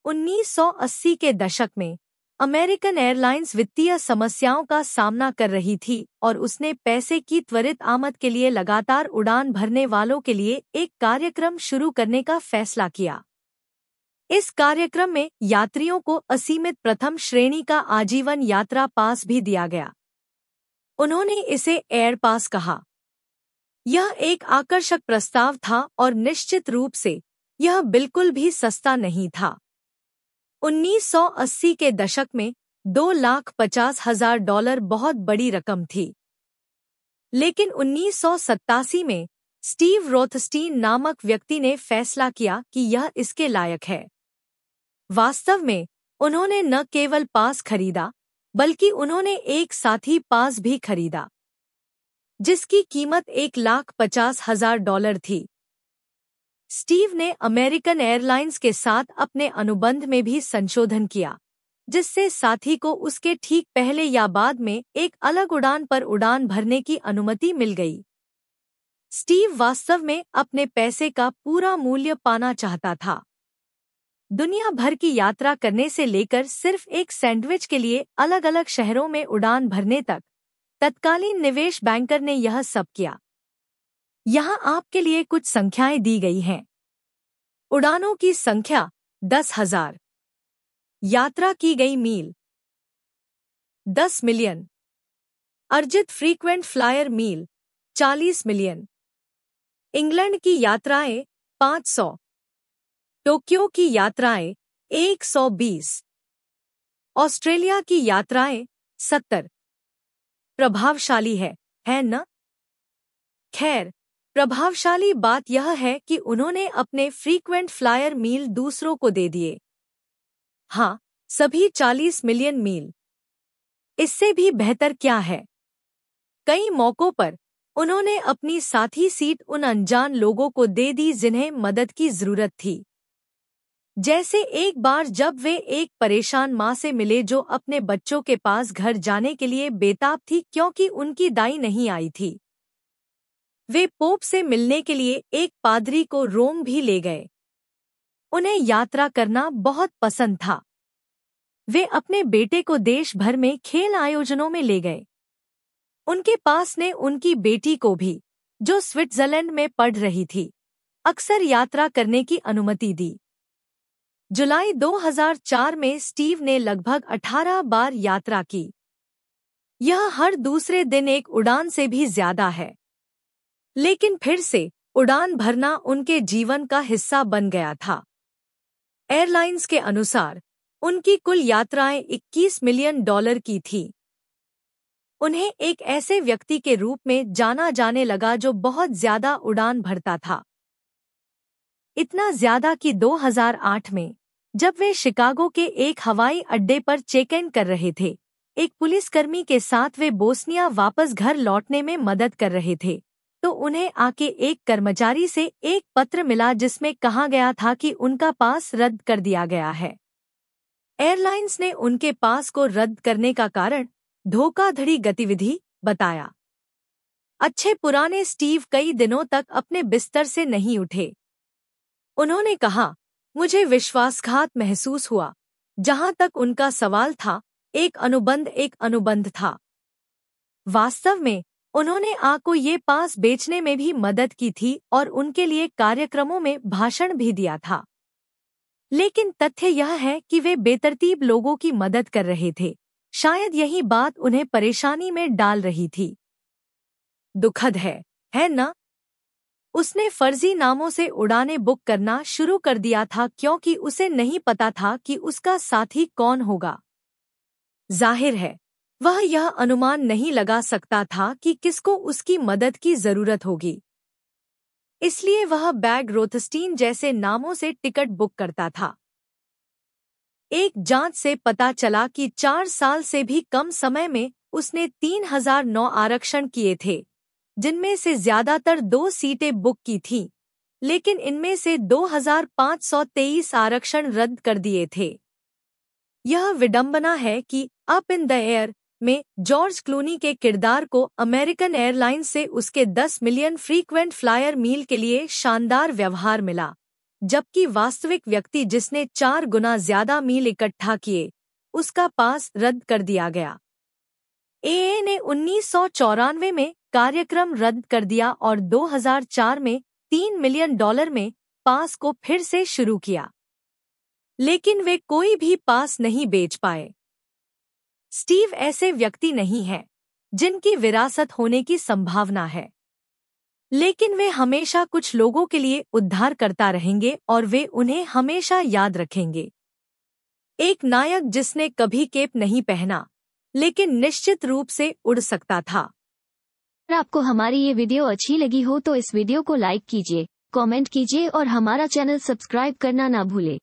1980 के दशक में अमेरिकन एयरलाइंस वित्तीय समस्याओं का सामना कर रही थी और उसने पैसे की त्वरित आमद के लिए लगातार उड़ान भरने वालों के लिए एक कार्यक्रम शुरू करने का फैसला किया। इस कार्यक्रम में यात्रियों को असीमित प्रथम श्रेणी का आजीवन यात्रा पास भी दिया गया। उन्होंने इसे एयर पास कहा। यह एक आकर्षक प्रस्ताव था और निश्चित रूप से यह बिल्कुल भी सस्ता नहीं था। 1980 के दशक में $250,000 बहुत बड़ी रकम थी। लेकिन 1987 में स्टीव रोथस्टीन नामक व्यक्ति ने फैसला किया कि यह इसके लायक है। वास्तव में उन्होंने न केवल पास खरीदा बल्कि उन्होंने एक साथी पास भी खरीदा जिसकी कीमत $150,000 थी। स्टीव ने अमेरिकन एयरलाइंस के साथ अपने अनुबंध में भी संशोधन किया जिससे साथी को उसके ठीक पहले या बाद में एक अलग उड़ान पर उड़ान भरने की अनुमति मिल गई। स्टीव वास्तव में अपने पैसे का पूरा मूल्य पाना चाहता था। दुनिया भर की यात्रा करने से लेकर सिर्फ एक सैंडविच के लिए अलग अलग शहरों में उड़ान भरने तक तत्कालीन निवेश बैंकर ने यह सब किया। यहाँ आपके लिए कुछ संख्याएं दी गई हैं। उड़ानों की संख्या 10,000। यात्रा की गई मील 10 मिलियन। अर्जित फ्रीक्वेंट फ्लायर मील 40 मिलियन। इंग्लैंड की यात्राएं 500। टोक्यो की यात्राएं 120। ऑस्ट्रेलिया की यात्राएं 70। प्रभावशाली है न? खैर, प्रभावशाली बात यह है कि उन्होंने अपने फ्रीक्वेंट फ्लायर मील दूसरों को दे दिए। हाँ, सभी 40 मिलियन मील। इससे भी बेहतर क्या है? कई मौकों पर उन्होंने अपनी साथी सीट उन अनजान लोगों को दे दी जिन्हें मदद की जरूरत थी। जैसे एक बार जब वे एक परेशान माँ से मिले जो अपने बच्चों के पास घर जाने के लिए बेताब थी क्योंकि उनकी दाई नहीं आई थी। वे पोप से मिलने के लिए एक पादरी को रोम भी ले गए। उन्हें यात्रा करना बहुत पसंद था। वे अपने बेटे को देश भर में खेल आयोजनों में ले गए। उनके पास ने उनकी बेटी को भी, जो स्विट्जरलैंड में पढ़ रही थी, अक्सर यात्रा करने की अनुमति दी। जुलाई 2004 में स्टीव ने लगभग 18 बार यात्रा की। यह हर दूसरे दिन एक उड़ान से भी ज्यादा है। लेकिन फिर से उड़ान भरना उनके जीवन का हिस्सा बन गया था। एयरलाइंस के अनुसार उनकी कुल यात्राएं $21 मिलियन की थी। उन्हें एक ऐसे व्यक्ति के रूप में जाना जाने लगा जो बहुत ज्यादा उड़ान भरता था। इतना ज्यादा कि 2008 में जब वे शिकागो के एक हवाई अड्डे पर चेक इन कर रहे थे, एक पुलिसकर्मी के साथ वे बोस्निया वापस घर लौटने में मदद कर रहे थे, तो उन्हें आके एक कर्मचारी से एक पत्र मिला जिसमें कहा गया था कि उनका पास रद्द कर दिया गया है। एयरलाइंस ने उनके पास को रद्द करने का कारण धोखाधड़ी गतिविधि बताया। अच्छे पुराने स्टीव कई दिनों तक अपने बिस्तर से नहीं उठे। उन्होंने कहा, मुझे विश्वासघात महसूस हुआ। जहां तक उनका सवाल था, एक अनुबंध था। वास्तव में उन्होंने को ये पास बेचने में भी मदद की थी और उनके लिए कार्यक्रमों में भाषण भी दिया था। लेकिन तथ्य यह है कि वे बेतरतीब लोगों की मदद कर रहे थे। शायद यही बात उन्हें परेशानी में डाल रही थी। दुखद है न? उसने फर्जी नामों से उड़ानें बुक करना शुरू कर दिया था क्योंकि उसे नहीं पता था कि उसका साथी कौन होगा। जाहिर है, वह यह अनुमान नहीं लगा सकता था कि किसको उसकी मदद की जरूरत होगी। इसलिए वह बैग रोथस्टीन जैसे नामों से टिकट बुक करता था। एक जांच से पता चला कि 4 साल से भी कम समय में उसने 3009 आरक्षण किए थे, जिनमें से ज्यादातर 2 सीटें बुक की थीं, लेकिन इनमें से 2523 आरक्षण रद्द कर दिए थे। यह विडंबना है कि अप इन द एयर में जॉर्ज क्लूनी के किरदार को अमेरिकन एयरलाइंस से उसके 10 मिलियन फ्रीक्वेंट फ्लायर मील के लिए शानदार व्यवहार मिला, जबकि वास्तविक व्यक्ति जिसने 4 गुना ज्यादा मील इकट्ठा किए, उसका पास रद्द कर दिया गया। एए ने 1994 में कार्यक्रम रद्द कर दिया और 2004 में $3 मिलियन में पास को फिर से शुरू किया, लेकिन वे कोई भी पास नहीं बेच पाए। स्टीव ऐसे व्यक्ति नहीं हैं जिनकी विरासत होने की संभावना है, लेकिन वे हमेशा कुछ लोगों के लिए उद्धार करता रहेंगे और वे उन्हें हमेशा याद रखेंगे। एक नायक जिसने कभी केप नहीं पहना, लेकिन निश्चित रूप से उड़ सकता था। अगर आपको हमारी ये वीडियो अच्छी लगी हो तो इस वीडियो को लाइक कीजिए, कमेंट कीजिए और हमारा चैनल सब्सक्राइब करना ना भूले।